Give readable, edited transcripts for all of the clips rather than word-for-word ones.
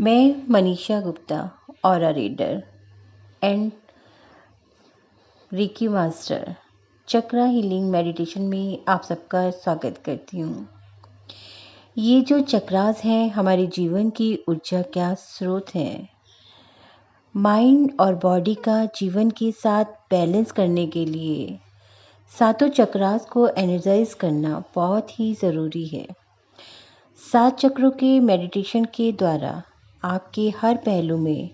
मैं Manisha Gupta, aura reader and reiki master, chakra healing meditation में आप सबका स्वागत करती हूँ। ये जो चक्रास हैं हमारे जीवन की ऊर्जा का स्रोत हैं। माइंड और बॉडी का जीवन के साथ बैलेंस करने के लिए सातों चक्रास को एनर्जाइज करना बहुत ही ज़रूरी है। 7 चक्रों के मेडिटेशन के द्वारा आपके हर पहलू में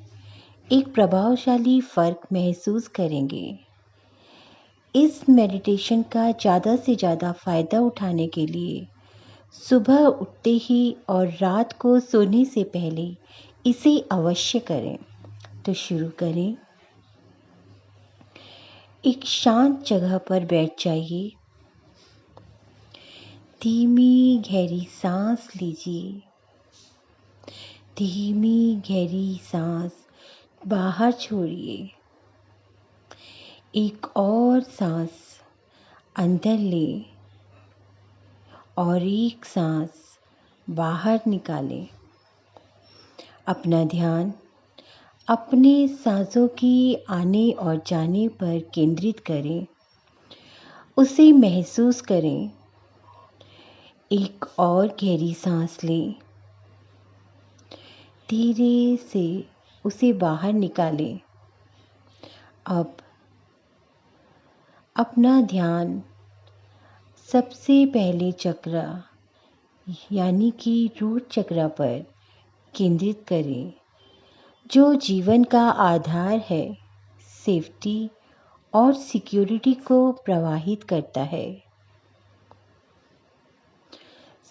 एक प्रभावशाली फ़र्क महसूस करेंगे। इस मेडिटेशन का ज़्यादा से ज़्यादा फ़ायदा उठाने के लिए सुबह उठते ही और रात को सोने से पहले इसे अवश्य करें। तो शुरू करें। एक शांत जगह पर बैठ जाइए। धीमी गहरी सांस लीजिए। धीमी गहरी सांस बाहर छोड़िए। एक और सांस अंदर ले और एक सांस बाहर निकालें। अपना ध्यान अपने सांसों की आने और जाने पर केंद्रित करें। उसे महसूस करें। एक और गहरी सांस लें। धीरे से उसे बाहर निकालें। अब अपना ध्यान सबसे पहले चक्र यानी कि रूट चक्र पर केंद्रित करें, जो जीवन का आधार है, सेफ्टी और सिक्योरिटी को प्रवाहित करता है।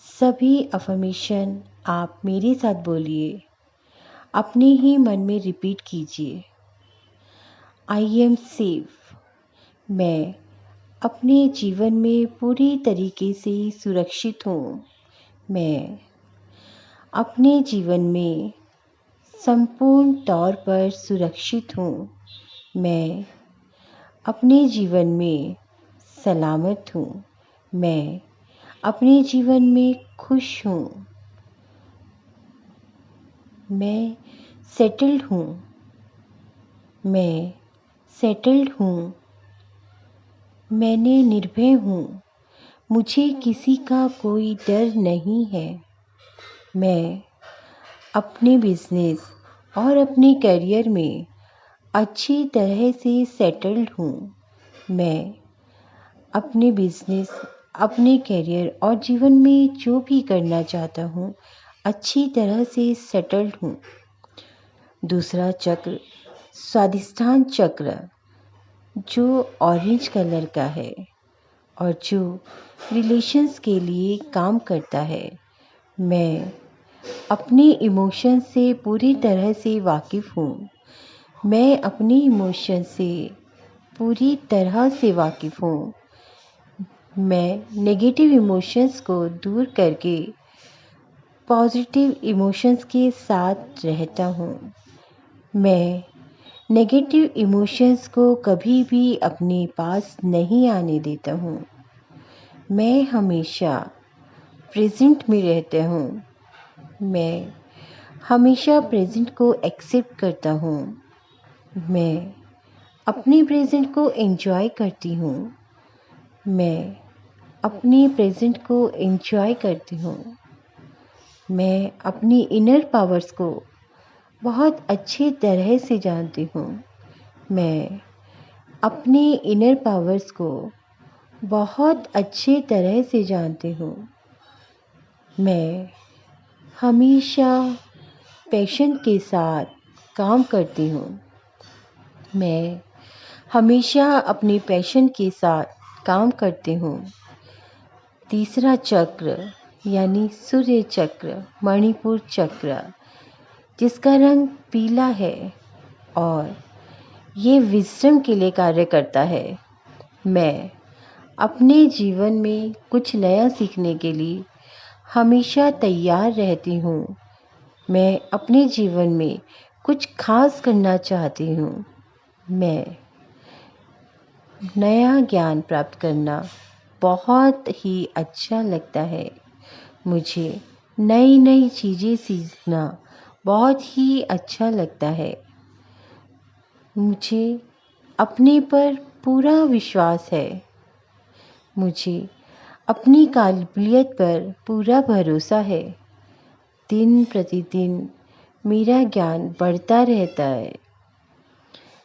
सभी अफर्मेशन आप मेरे साथ बोलिए। अपने ही मन में रिपीट कीजिए। I am safe. मैं अपने जीवन में पूरी तरीके से सुरक्षित हूँ। मैं अपने जीवन में संपूर्ण तौर पर सुरक्षित हूँ। मैं अपने जीवन में सलामत हूँ। मैं अपने जीवन में खुश हूँ। मैं सेटल्ड हूँ। मैं सेटल्ड हूँ। मैंने निर्भय हूँ। मुझे किसी का कोई डर नहीं है। मैं अपने बिजनेस और अपने करियर में अच्छी तरह से सेटल्ड हूँ। मैं अपने बिजनेस, अपने करियर और जीवन में जो भी करना चाहता हूँ अच्छी तरह से सेटल्ड हूँ। दूसरा चक्र स्वादिष्ठान चक्र, जो ऑरेंज कलर का है और जो रिलेशंस के लिए काम करता है। मैं अपने इमोशन से पूरी तरह से वाकिफ़ हूँ। मैं अपने इमोशन से पूरी तरह से वाकिफ़ हूँ। मैं नेगेटिव इमोशंस को दूर करके पॉजिटिव इमोशंस के साथ रहता हूँ। मैं नेगेटिव इमोशंस को कभी भी अपने पास नहीं आने देता हूँ। मैं हमेशा प्रेजेंट में रहता हूँ। मैं हमेशा प्रेजेंट को एक्सेप्ट करता हूँ। मैं अपने प्रेजेंट को एंजॉय करती हूँ। मैं अपने प्रेजेंट को एंजॉय करती हूँ। मैं अपनी इनर पावर्स को बहुत अच्छी तरह से जानती हूँ। मैं अपने इनर पावर्स को बहुत अच्छी तरह से जानती हूँ। मैं हमेशा पैशन के साथ काम करती हूँ। मैं हमेशा अपने पैशन के साथ काम करती हूँ। तीसरा चक्र यानी सूर्य चक्र, मणिपुर चक्र, जिसका रंग पीला है और ये विजडम के लिए कार्य करता है। मैं अपने जीवन में कुछ नया सीखने के लिए हमेशा तैयार रहती हूँ। मैं अपने जीवन में कुछ खास करना चाहती हूँ। मैं नया ज्ञान प्राप्त करना बहुत ही अच्छा लगता है। मुझे नई नई चीज़ें सीखना बहुत ही अच्छा लगता है। मुझे अपने पर पूरा विश्वास है। मुझे अपनी काबिलियत पर पूरा भरोसा है। दिन प्रतिदिन मेरा ज्ञान बढ़ता रहता है।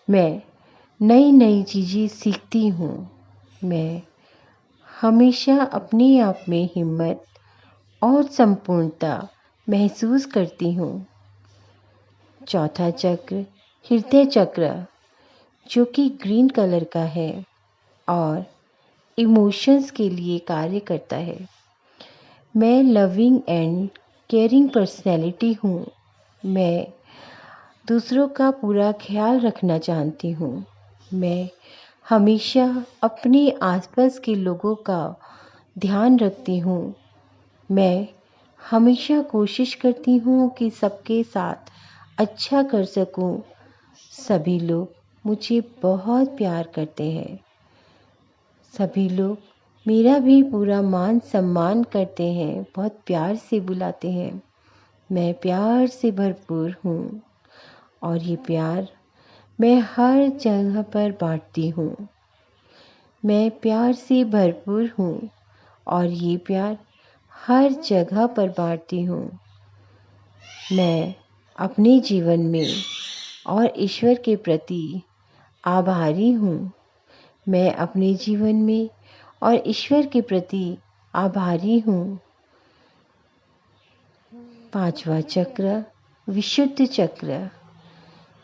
मैं नई नई चीज़ें सीखती हूँ। मैं हमेशा अपने आप में हिम्मत और संपूर्णता महसूस करती हूँ। चौथा चक्र हृदय चक्र, जो कि ग्रीन कलर का है और इमोशंस के लिए कार्य करता है। मैं लविंग एंड केयरिंग पर्सनैलिटी हूँ। मैं दूसरों का पूरा ख्याल रखना चाहती हूँ। मैं हमेशा अपने आसपास के लोगों का ध्यान रखती हूँ। मैं हमेशा कोशिश करती हूँ कि सबके साथ अच्छा कर सकूँ। सभी लोग मुझे बहुत प्यार करते हैं। सभी लोग मेरा भी पूरा मान सम्मान करते हैं, बहुत प्यार से बुलाते हैं। मैं प्यार से भरपूर हूँ और ये प्यार मैं हर जगह पर बांटती हूँ। मैं प्यार से भरपूर हूँ और ये प्यार हर जगह पर बांटती हूँ। मैं अपने जीवन में और ईश्वर के प्रति आभारी हूँ। मैं अपने जीवन में और ईश्वर के प्रति आभारी हूँ। पांचवा चक्र विशुद्ध चक्र,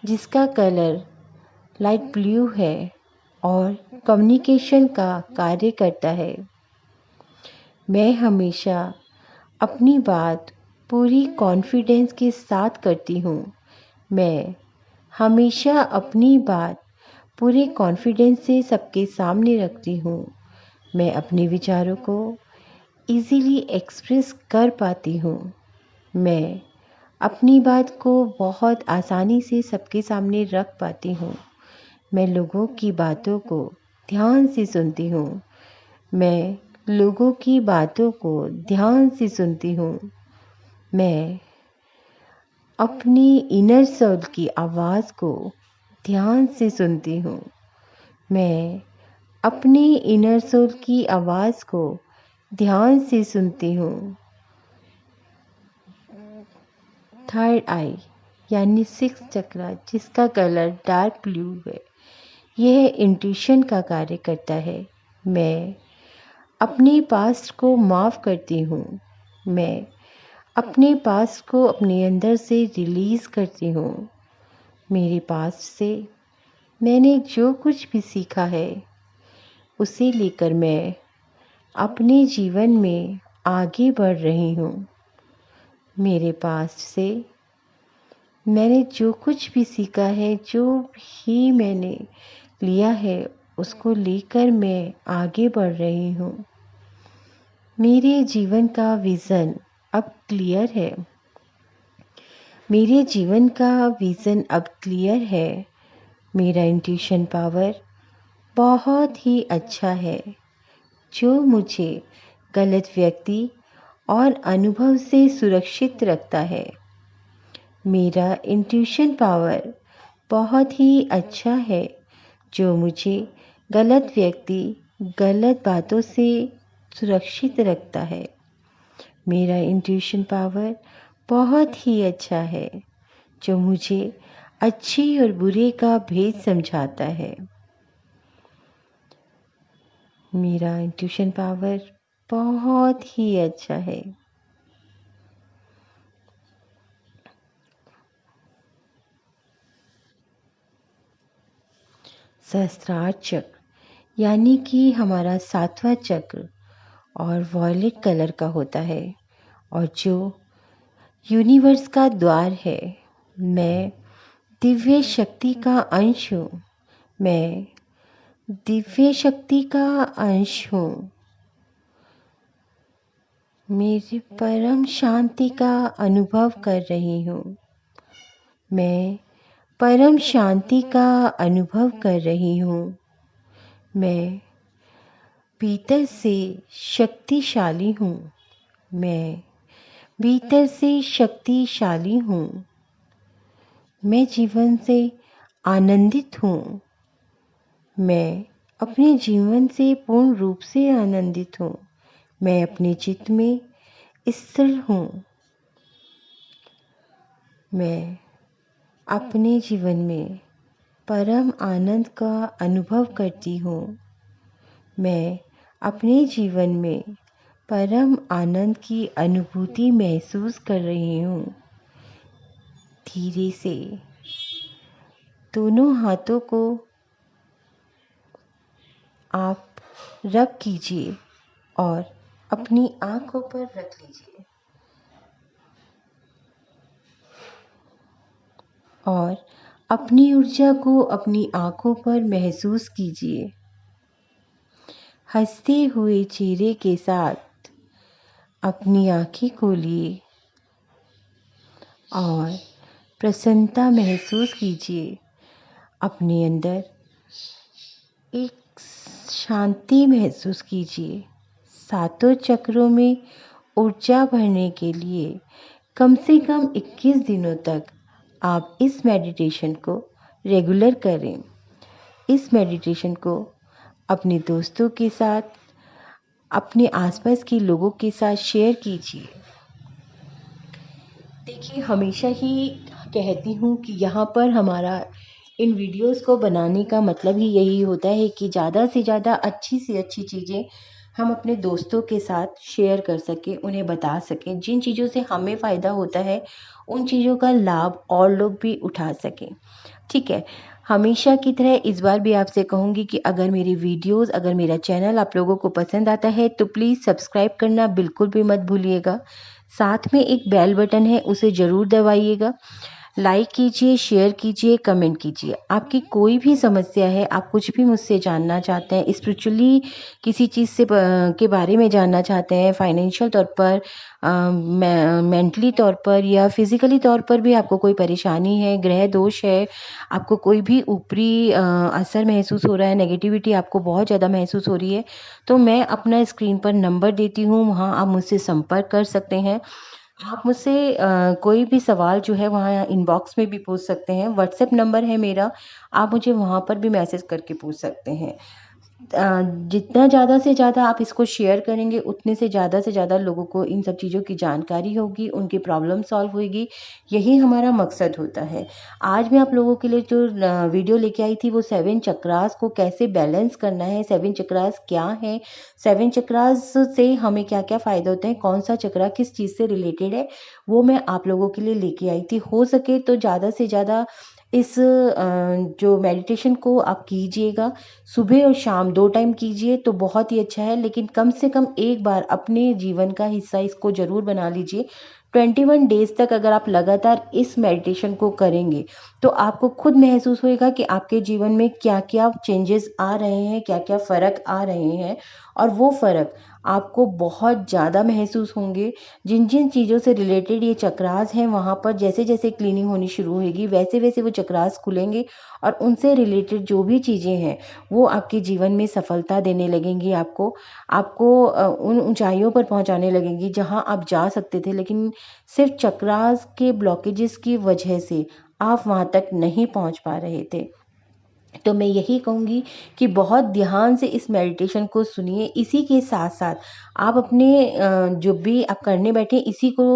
जिसका कलर लाइट ब्लू है और कम्युनिकेशन का कार्य करता है। मैं हमेशा अपनी बात पूरी कॉन्फिडेंस के साथ करती हूँ। मैं हमेशा अपनी बात पूरे कॉन्फिडेंस से सबके सामने रखती हूँ। मैं अपने विचारों को इजीली एक्सप्रेस कर पाती हूँ। मैं अपनी बात को बहुत आसानी से सबके सामने रख पाती हूँ। मैं लोगों की बातों को ध्यान से सुनती हूँ। मैं लोगों की बातों को ध्यान से सुनती हूँ। मैं अपनी इनर सोल की आवाज़ को ध्यान से सुनती हूँ। मैं अपनी इनर सोल की आवाज़ को ध्यान से सुनती हूँ। थर्ड आई यानी सिक्स चक्र, जिसका कलर डार्क ब्लू है, यह इंट्यूशन का कार्य करता है। मैं अपने पास्ट को माफ़ करती हूँ। मैं अपने पास्ट को अपने अंदर से रिलीज़ करती हूँ। मेरे पास्ट से मैंने जो कुछ भी सीखा है, उसे लेकर मैं अपने जीवन में आगे बढ़ रही हूँ। मेरे पास्ट से मैंने जो कुछ भी सीखा है, जो भी मैंने लिया है, उसको लेकर मैं आगे बढ़ रही हूँ। मेरे जीवन का विज़न अब क्लियर है। मेरे जीवन का विज़न अब क्लियर है। मेरा इंट्यूशन पावर बहुत ही अच्छा है, जो मुझे गलत व्यक्ति और अनुभव से सुरक्षित रखता है। मेरा इंट्यूशन पावर बहुत ही अच्छा है, जो मुझे गलत व्यक्ति, गलत बातों से सुरक्षित रखता है। मेरा इंट्यूशन पावर बहुत ही अच्छा है, जो मुझे अच्छे और बुरे का भेद समझाता है। मेरा इंट्यूशन पावर बहुत ही अच्छा है। सहस्त्रार चक्र यानी कि हमारा सातवां चक्र और वॉयलेट कलर का होता है और जो यूनिवर्स का द्वार है। मैं दिव्य शक्ति का अंश हूँ। मैं दिव्य शक्ति का अंश हूँ। मेरी परम शांति का अनुभव कर रही हूँ। मैं परम शांति का अनुभव कर रही हूँ। मैं भीतर से शक्तिशाली हूँ। मैं भीतर से शक्तिशाली हूँ। मैं जीवन से आनंदित हूँ। मैं अपने जीवन से पूर्ण रूप से आनंदित हूँ। मैं अपने चित्त में स्थिर हूँ। मैं अपने जीवन में परम आनंद का अनुभव करती हूँ। मैं अपने जीवन में परम आनंद की अनुभूति महसूस कर रही हूँ। धीरे से दोनों हाथों को आप रब कीजिए और अपनी आँखों पर रख लीजिए और अपनी ऊर्जा को अपनी आँखों पर महसूस कीजिए। हंसते हुए चेहरे के साथ अपनी आँखें खोलिए और प्रसन्नता महसूस कीजिए। अपने अंदर एक शांति महसूस कीजिए। सातों चक्रों में ऊर्जा भरने के लिए कम से कम 21 दिनों तक आप इस मेडिटेशन को रेगुलर करें। इस मेडिटेशन को अपने दोस्तों के साथ, अपने आसपास के लोगों के साथ शेयर कीजिए। देखिए, हमेशा ही कहती हूँ कि यहाँ पर हमारा इन वीडियोस को बनाने का मतलब ही यही होता है कि ज़्यादा से ज़्यादा अच्छी से अच्छी चीज़ें हम अपने दोस्तों के साथ शेयर कर सकें, उन्हें बता सकें। जिन चीज़ों से हमें फ़ायदा होता है, उन चीज़ों का लाभ और लोग भी उठा सकें। ठीक है, हमेशा की तरह इस बार भी आपसे कहूँगी कि अगर मेरी वीडियोस, अगर मेरा चैनल आप लोगों को पसंद आता है तो प्लीज़ सब्सक्राइब करना बिल्कुल भी मत भूलिएगा। साथ में एक बेल बटन है, उसे ज़रूर दबाइएगा। लाइक कीजिए, शेयर कीजिए, कमेंट कीजिए। आपकी कोई भी समस्या है, आप कुछ भी मुझसे जानना चाहते हैं, स्पिरिचुअली किसी चीज़ से के बारे में जानना चाहते हैं, फाइनेंशियल तौर पर, मेंटली तौर पर या फिज़िकली तौर पर भी आपको कोई परेशानी है, ग्रह दोष है, आपको कोई भी ऊपरी असर महसूस हो रहा है, नेगेटिविटी आपको बहुत ज़्यादा महसूस हो रही है, तो मैं अपना स्क्रीन पर नंबर देती हूँ, वहाँ आप मुझसे संपर्क कर सकते हैं। आप मुझसे कोई भी सवाल जो है वहाँ इनबॉक्स में भी पूछ सकते हैं। व्हाट्सएप नंबर है मेरा, आप मुझे वहाँ पर भी मैसेज करके पूछ सकते हैं। जितना ज़्यादा से ज़्यादा आप इसको शेयर करेंगे, उतने से ज़्यादा लोगों को इन सब चीज़ों की जानकारी होगी, उनकी प्रॉब्लम सॉल्व होएगी। यही हमारा मकसद होता है। आज मैं आप लोगों के लिए जो वीडियो लेके आई थी, वो 7 चक्रास को कैसे बैलेंस करना है, 7 चक्रास क्या हैं, 7 चक्रास से हमें क्या-क्या फ़ायदे होते हैं, कौन-सा चक्रा किस चीज़ से रिलेटेड है, वो मैं आप लोगों के लिए लेके आई थी। हो सके तो ज़्यादा से ज़्यादा इस जो मेडिटेशन को आप कीजिएगा, सुबह और शाम 2 टाइम कीजिए तो बहुत ही अच्छा है, लेकिन कम से कम एक बार अपने जीवन का हिस्सा इसको ज़रूर बना लीजिए। 21 डेज़ तक अगर आप लगातार इस मेडिटेशन को करेंगे, तो आपको खुद महसूस होएगा कि आपके जीवन में क्या-क्या चेंजेस आ रहे हैं, क्या-क्या फ़र्क आ रहे हैं और वो फ़र्क आपको बहुत ज़्यादा महसूस होंगे। जिन-जिन चीज़ों से रिलेटेड ये चक्रास हैं, वहाँ पर जैसे-जैसे क्लीनिंग होनी शुरू होएगी, वैसे-वैसे वो चक्रास खुलेंगे और उनसे रिलेटेड जो भी चीज़ें हैं, वो आपके जीवन में सफलता देने लगेंगी आपको। आपको उन ऊँचाइयों पर पहुँचाने लगेंगी जहाँ आप जा सकते थे, लेकिन सिर्फ़ चक्रास के ब्लॉकेजेस की वजह से आप वहाँ तक नहीं पहुँच पा रहे थे। तो मैं यही कहूँगी कि बहुत ध्यान से इस मेडिटेशन को सुनिए। इसी के साथ-साथ आप अपने जो भी आप करने बैठे इसी को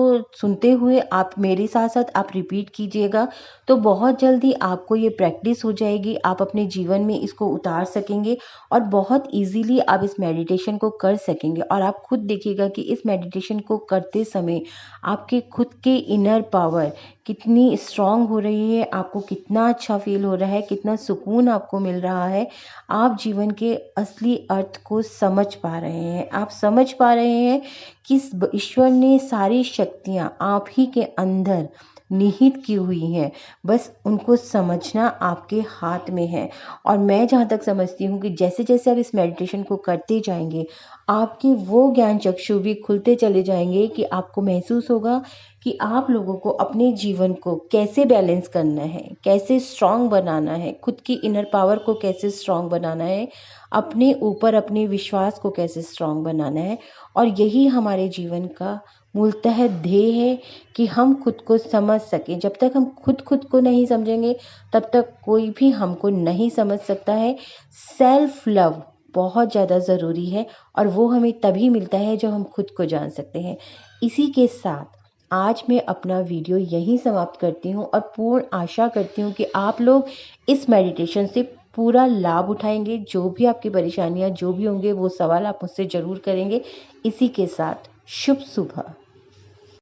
सुनते हुए आप मेरे साथ-साथ आप रिपीट कीजिएगा, तो बहुत जल्दी आपको ये प्रैक्टिस हो जाएगी। आप अपने जीवन में इसको उतार सकेंगे और बहुत ईज़िली आप इस मेडिटेशन को कर सकेंगे और आप खुद देखिएगा कि इस मेडिटेशन को करते समय आपके खुद के इनर पावर कितनी स्ट्रॉन्ग हो रही है, आपको कितना अच्छा फ़ील हो रहा है, कितना सुकून आपको मिल रहा है। आप जीवन के असली अर्थ को समझ पा रहे हैं। आप समझ पा रहे हैं कि ईश्वर ने सारी शक्तियाँ आप ही के अंदर निहित की हुई हैं। बस उनको समझना आपके हाथ में है और मैं जहाँ तक समझती हूँ कि जैसे-जैसे आप इस मेडिटेशन को करते जाएँगे, आपके वो ज्ञान चक्षु भी खुलते चले जाएँगे कि आपको महसूस होगा कि आप लोगों को अपने जीवन को कैसे बैलेंस करना है, कैसे स्ट्रॉन्ग बनाना है, खुद की इनर पावर को कैसे स्ट्रॉन्ग बनाना है, अपने ऊपर अपने विश्वास को कैसे स्ट्रॉन्ग बनाना है। और यही हमारे जीवन का मूलतः ध्येय है कि हम खुद को समझ सकें। जब तक हम खुद को नहीं समझेंगे तब तक कोई भी हमको नहीं समझ सकता है। सेल्फ लव बहुत ज़्यादा ज़रूरी है और वो हमें तभी मिलता है जब हम खुद को जान सकते हैं। इसी के साथ आज मैं अपना वीडियो यहीं समाप्त करती हूँ और पूर्ण आशा करती हूँ कि आप लोग इस मेडिटेशन से पूरा लाभ उठाएंगे। जो भी आपकी परेशानियाँ जो भी होंगे वो सवाल आप मुझसे ज़रूर करेंगे। इसी के साथ शुभ सुबह।